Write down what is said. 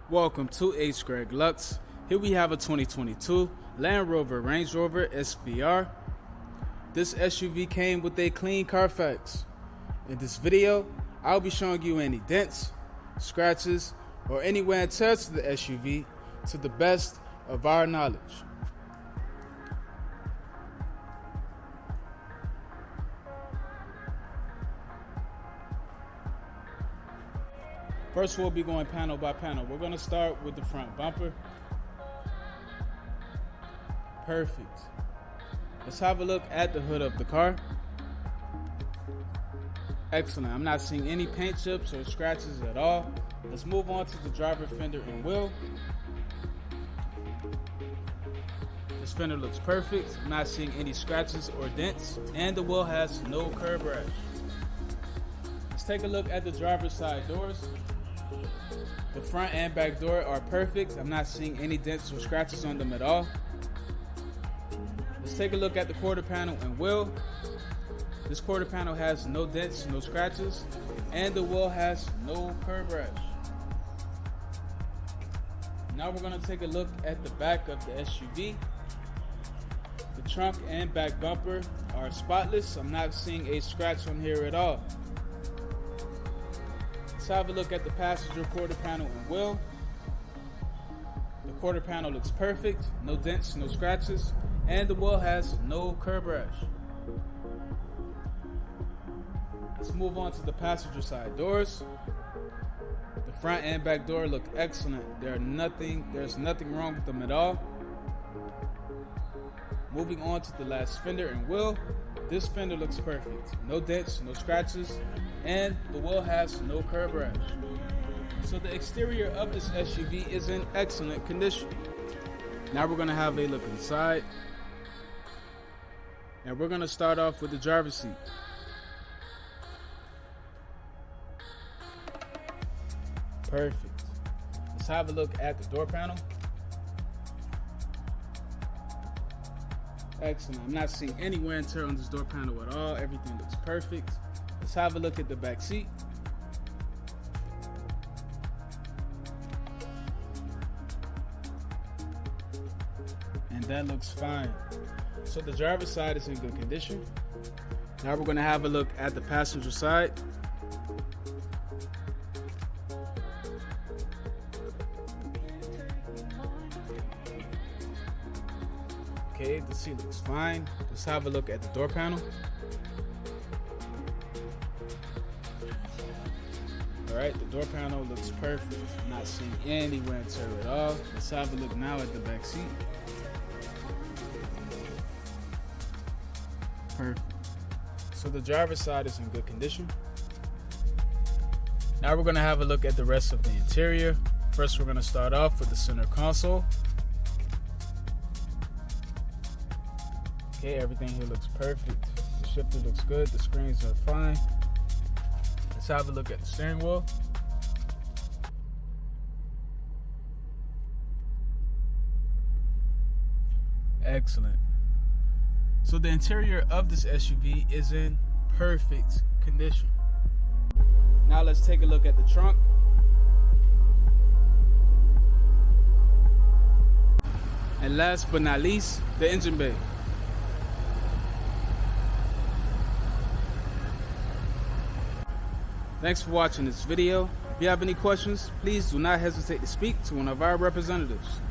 Welcome to hgreglux. Here we have a 2022 Land Rover Range Rover SVR. This SUV came with a clean carfax. In this video, I'll be showing you any dents, scratches, or any wear and tear to the SUV to the best of our knowledge. First, we'll be going panel by panel. We're going to start with the front bumper. Perfect. Let's have a look at the hood of the car. Excellent. I'm not seeing any paint chips or scratches at all. Let's move on to the driver fender and wheel. This fender looks perfect. I'm not seeing any scratches or dents, and the wheel has no curb rash. Let's take a look at the driver's side doors. The front and back door are perfect. I'm not seeing any dents or scratches on them at all. Let's take a look at the quarter panel and wheel. This quarter panel has no dents, no scratches, and the wheel has no curb rash. Now we're going to take a look at the back of the SUV. The trunk and back bumper are spotless. I'm not seeing a scratch on here at all. Let's have a look at the passenger quarter panel and wheel. The quarter panel looks perfect, no dents, no scratches, and the wheel has no curb rash. Let's move on to the passenger side doors. The front and back door look excellent. There's nothing wrong with them at all. Moving on to the last fender and wheel. This fender looks perfect. No dents, no scratches, and the wheel has no curb rash. So the exterior of this SUV is in excellent condition. Now we're going to have a look inside. And we're going to start off with the driver's seat. Perfect. Let's have a look at the door panel. Excellent. I'm not seeing any wear and tear on this door panel at all. Everything looks perfect. Let's have a look at the back seat. And that looks fine. So the driver's side is in good condition. Now we're going to have a look at the passenger side. Okay, the seat looks fine. Let's have a look at the door panel. Alright, the door panel looks perfect. Not seeing any wear and tear at all. Let's have a look now at the back seat. Perfect. So the driver's side is in good condition. Now we're going to have a look at the rest of the interior. First, we're going to start off with the center console. Okay, everything here looks perfect. The shifter looks good. The screens are fine. Let's have a look at the steering wheel. Excellent. So the interior of this SUV is in perfect condition. Now let's take a look at the trunk. And last but not least, the engine bay. Thanks for watching this video. If you have any questions, please do not hesitate to speak to one of our representatives.